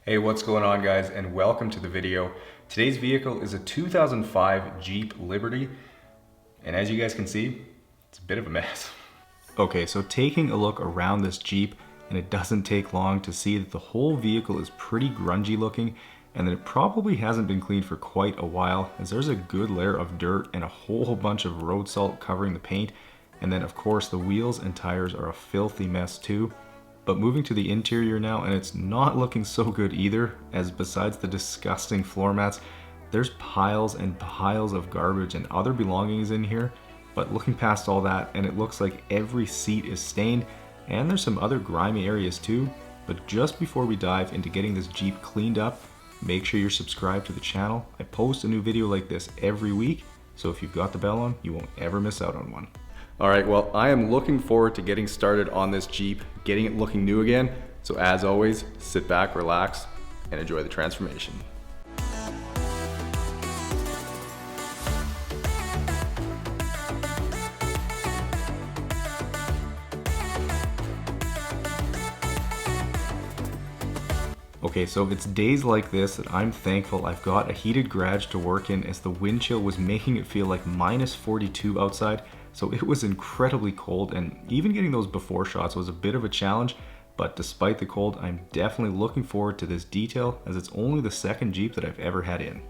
Hey, what's going on guys, and welcome to the video. Today's vehicle is a 2005 Jeep Liberty, and as you guys can see, it's a bit of a mess. Okay, so taking a look around this Jeep, and it doesn't take long to see that the whole vehicle is pretty grungy looking, and that it probably hasn't been cleaned for quite a while, as there's a good layer of dirt and a whole bunch of road salt covering the paint, and then of course the wheels and tires are a filthy mess too. But moving to the interior now, and it's not looking so good either, as besides the disgusting floor mats, there's piles and piles of garbage and other belongings in here. But looking past all that, and it looks like every seat is stained, and there's some other grimy areas too. But just before we dive into getting this Jeep cleaned up, make sure you're subscribed to the channel. I post a new video like this every week, so if you've got the bell on, you won't ever miss out on one. Alright, well, I am looking forward to getting started on this Jeep, getting it looking new again. So as always, sit back, relax, and enjoy the transformation. Okay, so it's days like this that I'm thankful I've got a heated garage to work in, as the wind chill was making it feel like minus 42 outside. So it was incredibly cold, and even getting those before shots was a bit of a challenge. But despite the cold, I'm definitely looking forward to this detail, as it's only the second Jeep that I've ever had in.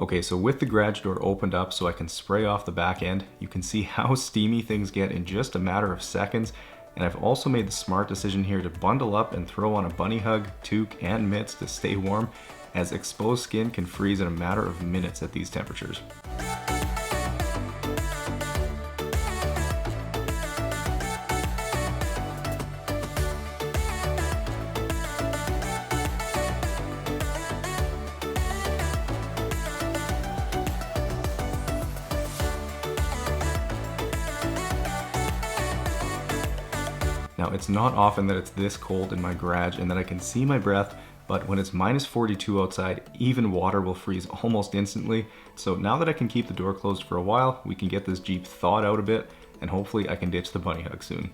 Okay, so with the garage door opened up so I can spray off the back end, you can see how steamy things get in just a matter of seconds. And I've also made the smart decision here to bundle up and throw on a bunny hug, toque, and mitts to stay warm, as exposed skin can freeze in a matter of minutes at these temperatures. Now, it's not often that it's this cold in my garage and that I can see my breath, but when it's minus 42 outside, even water will freeze almost instantly. So now that I can keep the door closed for a while, we can get this Jeep thawed out a bit, and hopefully I can ditch the bunny hug soon.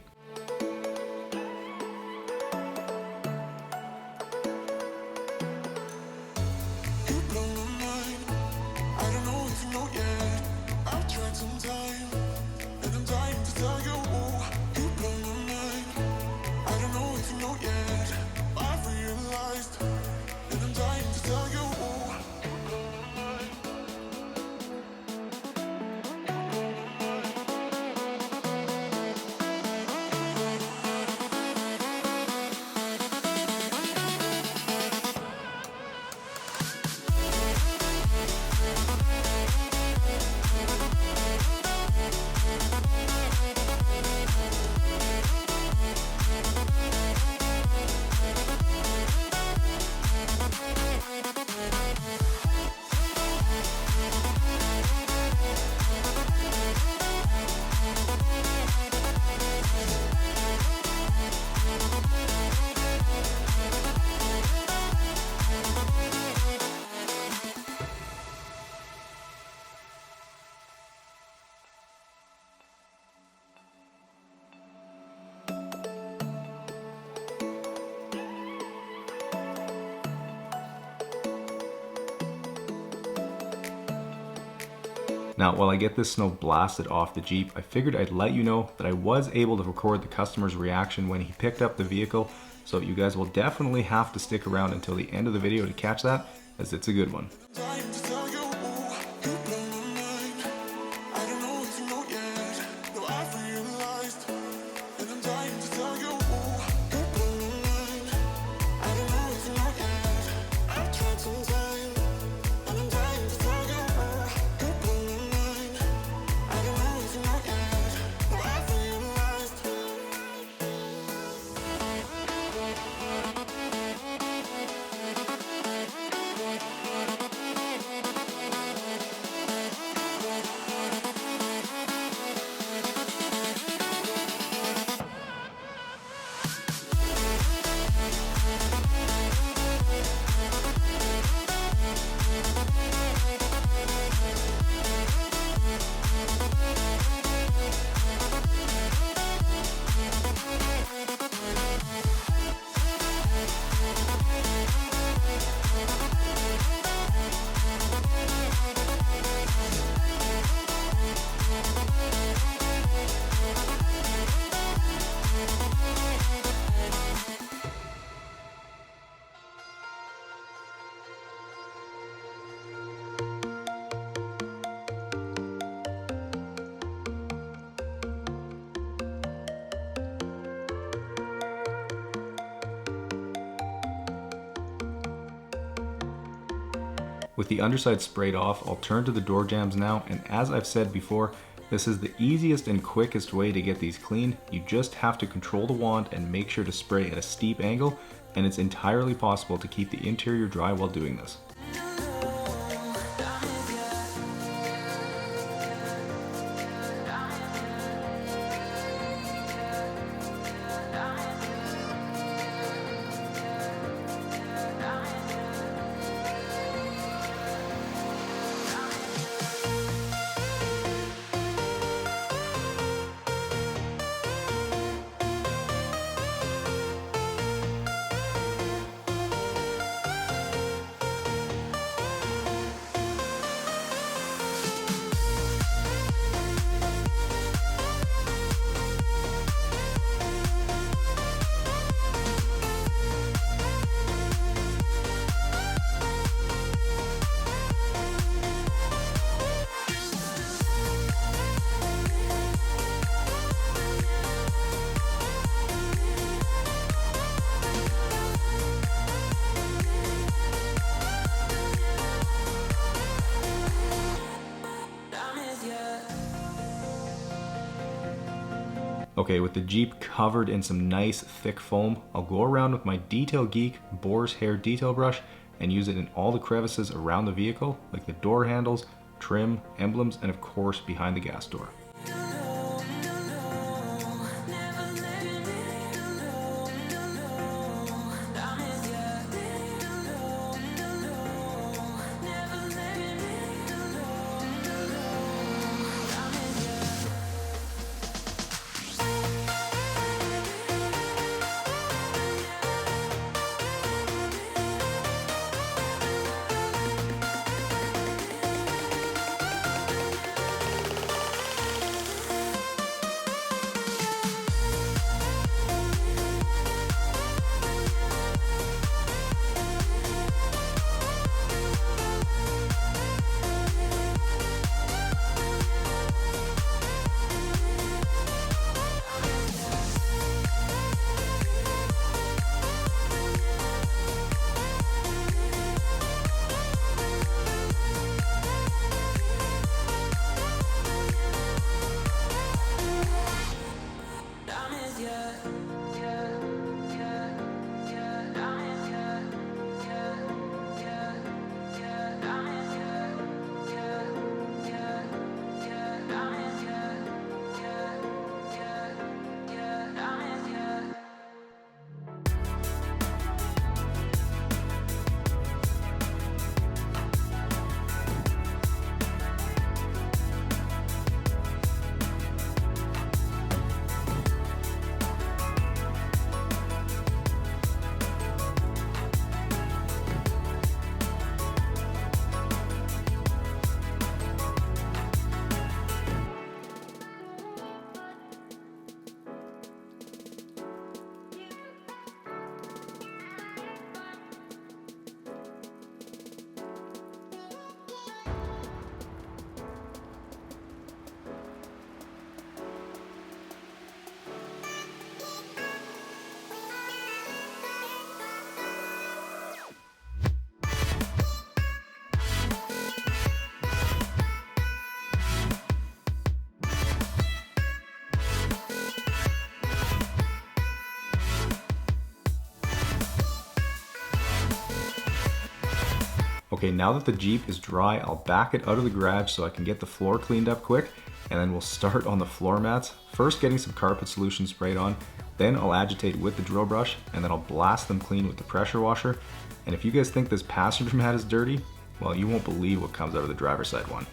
Now, while I get this snow blasted off the Jeep, I figured I'd let you know that I was able to record the customer's reaction when he picked up the vehicle, so you guys will definitely have to stick around until the end of the video to catch that, as it's a good one. With the underside sprayed off, I'll turn to the door jambs now, and as I've said before, this is the easiest and quickest way to get these clean. You just have to control the wand and make sure to spray at a steep angle, and it's entirely possible to keep the interior dry while doing this. Okay, with the Jeep covered in some nice thick foam, I'll go around with my Detail Geek boar's hair detail brush and use it in all the crevices around the vehicle, like the door handles, trim, emblems, and of course behind the gas door. Okay, now that the Jeep is dry, I'll back it out of the garage so I can get the floor cleaned up quick, and then we'll start on the floor mats. First getting some carpet solution sprayed on, then I'll agitate with the drill brush, and then I'll blast them clean with the pressure washer. And if you guys think this passenger mat is dirty, well, you won't believe what comes out of the driver's side one.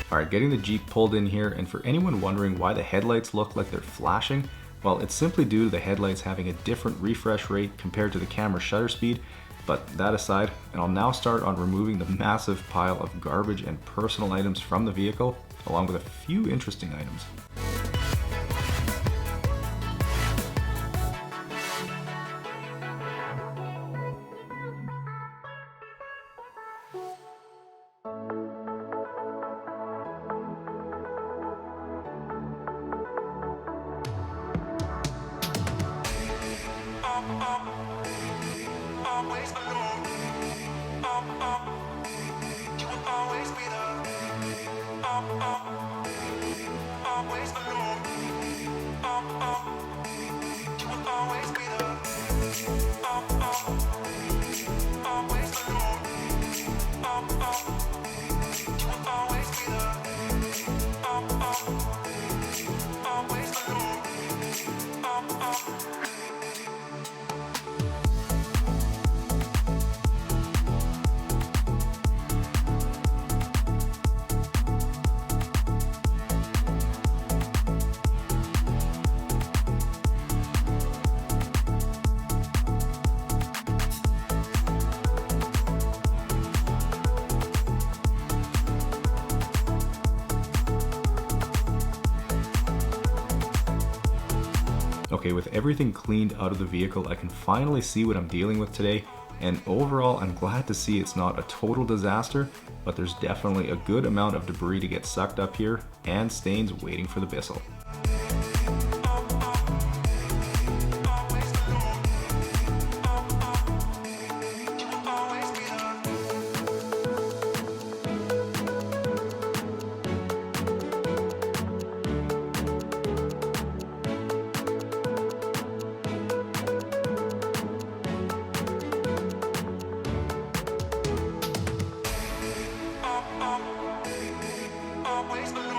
Alright, getting the Jeep pulled in here, and for anyone wondering why the headlights look like they're flashing, well, it's simply due to the headlights having a different refresh rate compared to the camera shutter speed. But that aside, and I'll now start on removing the massive pile of garbage and personal items from the vehicle, along with a few interesting items. Okay, with everything cleaned out of the vehicle, I can finally see what I'm dealing with today, and overall I'm glad to see it's not a total disaster, but there's definitely a good amount of debris to get sucked up here, and stains waiting for the Bissell. Always alone.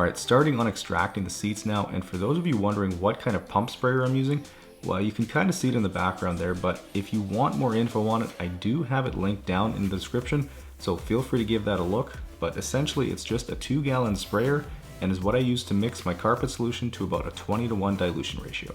Alright, starting on extracting the seats now, and for those of you wondering what kind of pump sprayer I'm using, well, you can kind of see it in the background there, but if you want more info on it, I do have it linked down in the description, so feel free to give that a look. But essentially it's just a 2-gallon sprayer and is what I use to mix my carpet solution to about a 20:1 dilution ratio.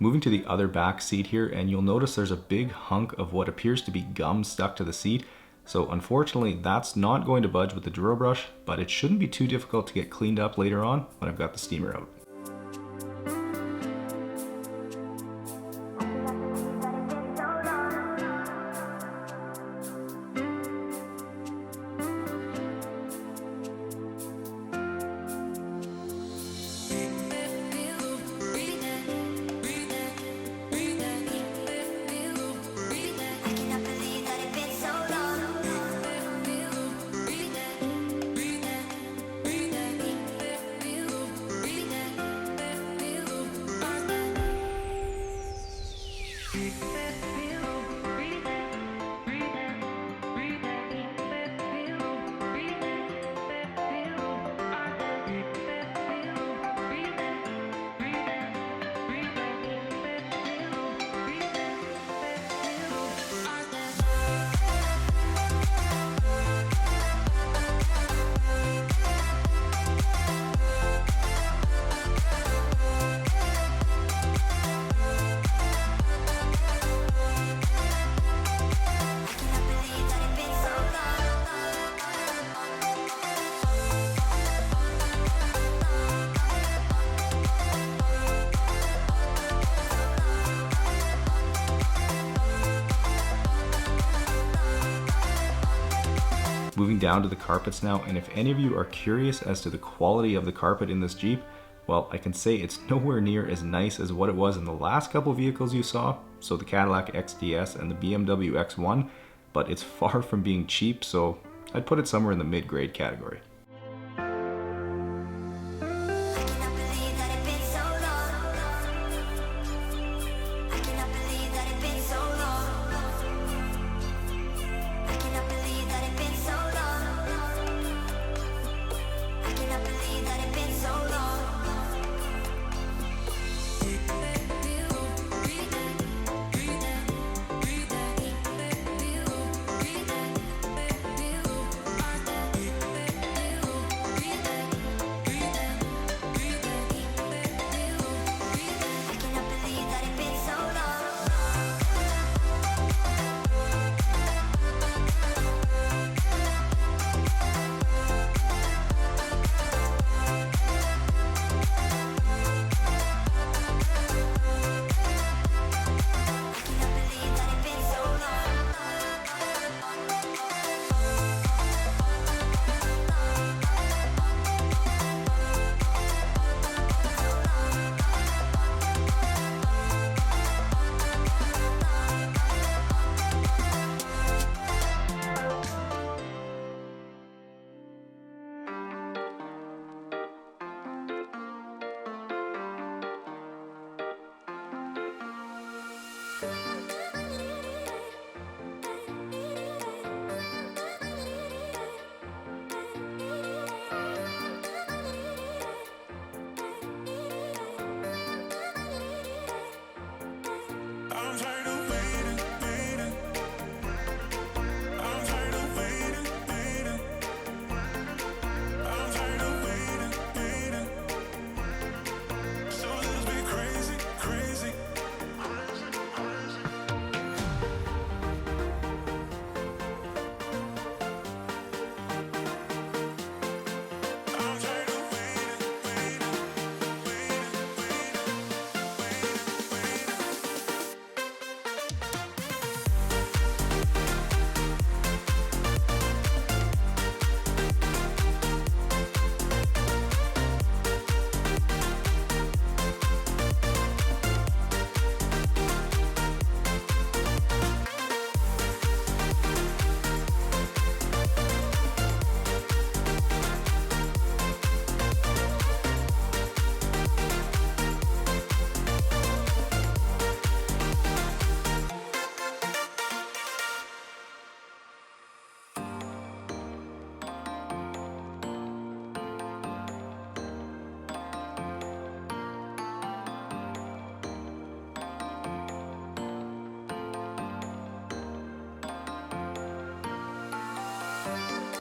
Moving to the other back seat here, and you'll notice there's a big hunk of what appears to be gum stuck to the seat. So unfortunately, that's not going to budge with the Duro brush, but it shouldn't be too difficult to get cleaned up later on when I've got the steamer out. Moving down to the carpets now, and if any of you are curious as to the quality of the carpet in this Jeep, well, I can say it's nowhere near as nice as what it was in the last couple vehicles you saw, so the Cadillac XDS and the BMW X1, but it's far from being cheap, so I'd put it somewhere in the mid-grade category.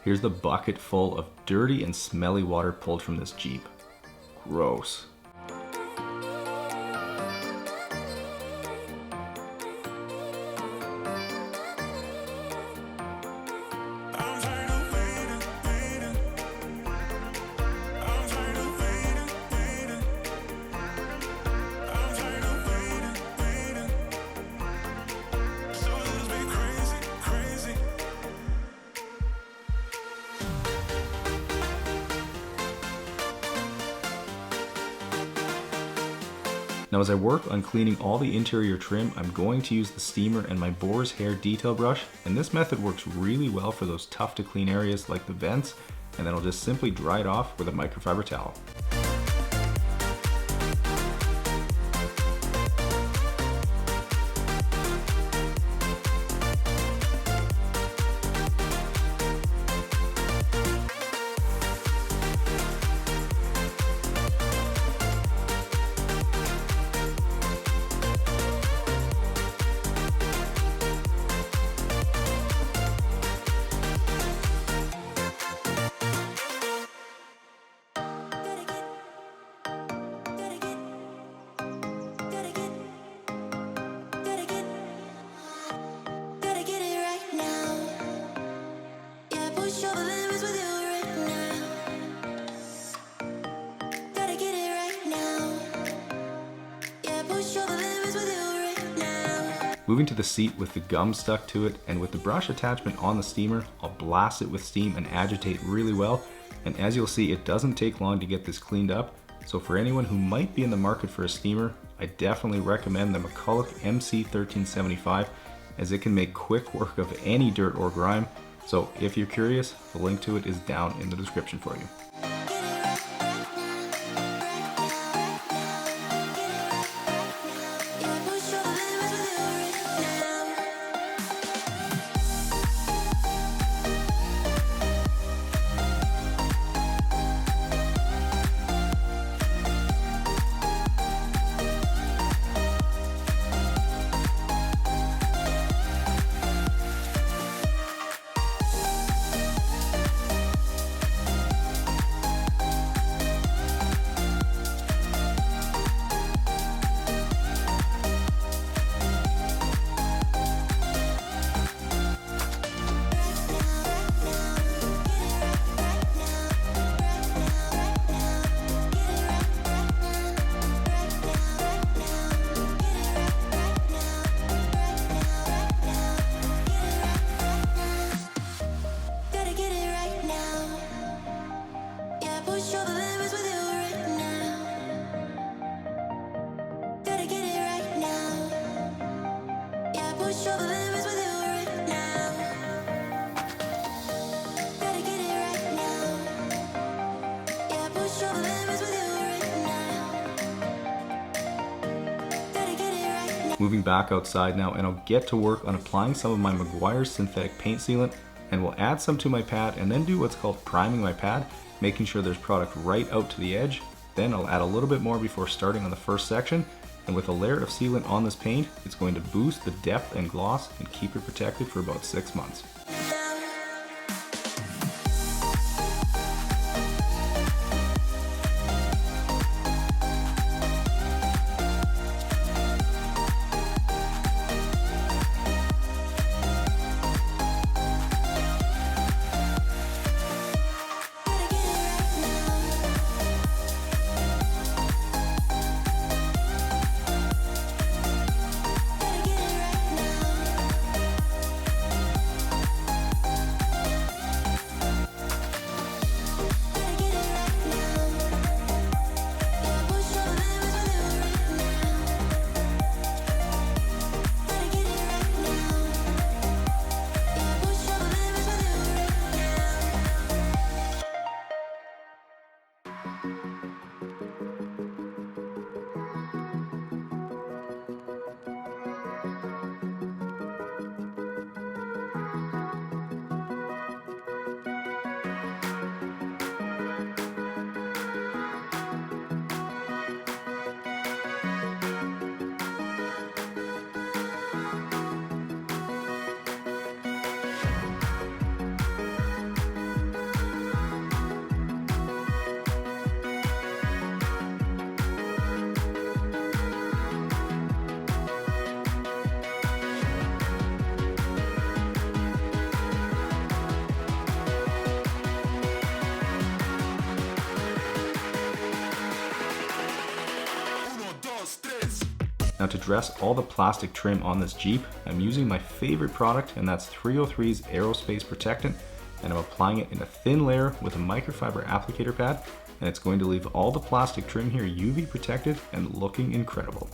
Here's the bucket full of dirty and smelly water pulled from this Jeep. Gross. Now as I work on cleaning all the interior trim, I'm going to use the steamer and my boar's hair detail brush, and this method works really well for those tough to clean areas like the vents, and then I'll just simply dry it off with a microfiber towel. Moving to the seat with the gum stuck to it and with the brush attachment on the steamer, I'll blast it with steam and agitate really well. And as you'll see, it doesn't take long to get this cleaned up. So for anyone who might be in the market for a steamer, I definitely recommend the McCulloch MC1375 as it can make quick work of any dirt or grime. So if you're curious, the link to it is down in the description for you. Moving back outside now, and I'll get to work on applying some of my Meguiar's synthetic paint sealant, and we'll add some to my pad and then do what's called priming my pad, making sure there's product right out to the edge. Then I'll add a little bit more before starting on the first section, and with a layer of sealant on this paint, it's going to boost the depth and gloss and keep it protected for about 6 months. Now to dress all the plastic trim on this Jeep, I'm using my favorite product, and that's 303's Aerospace Protectant, and I'm applying it in a thin layer with a microfiber applicator pad, and it's going to leave all the plastic trim here UV protected and looking incredible.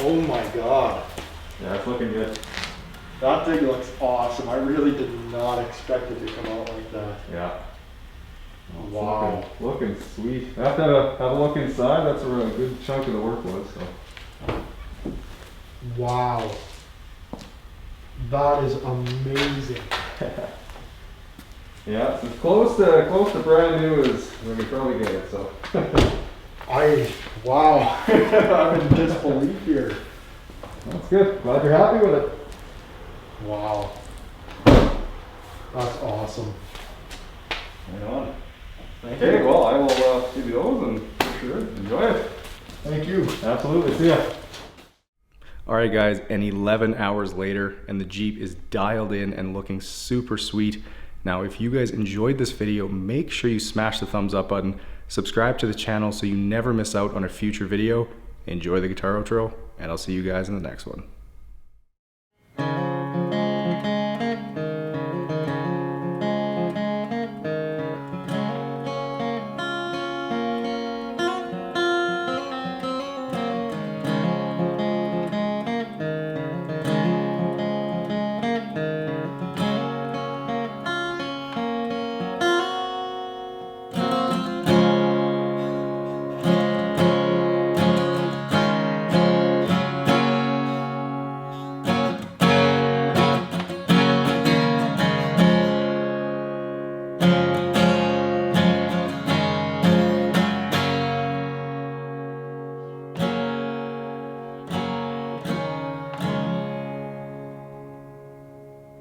Oh my god. Yeah, it's looking good. That thing looks awesome. I really did not expect it to come out like that. Yeah. Wow. Looking sweet. I have to have a look inside. That's where a good chunk of the work was. So. Wow. That is amazing. Yeah, it's close to brand new as we can probably get it. So. Wow. I'm in disbelief here. That's good. Glad you're happy with it. Wow. That's awesome. Right on. Okay, well, I will give you those and for sure enjoy it. Thank you. Absolutely. See ya. Alright guys, and 11 hours later, and the Jeep is dialed in and looking super sweet. Now, if you guys enjoyed this video, make sure you smash the thumbs up button, subscribe to the channel so you never miss out on a future video. Enjoy the guitar outro, and I'll see you guys in the next one.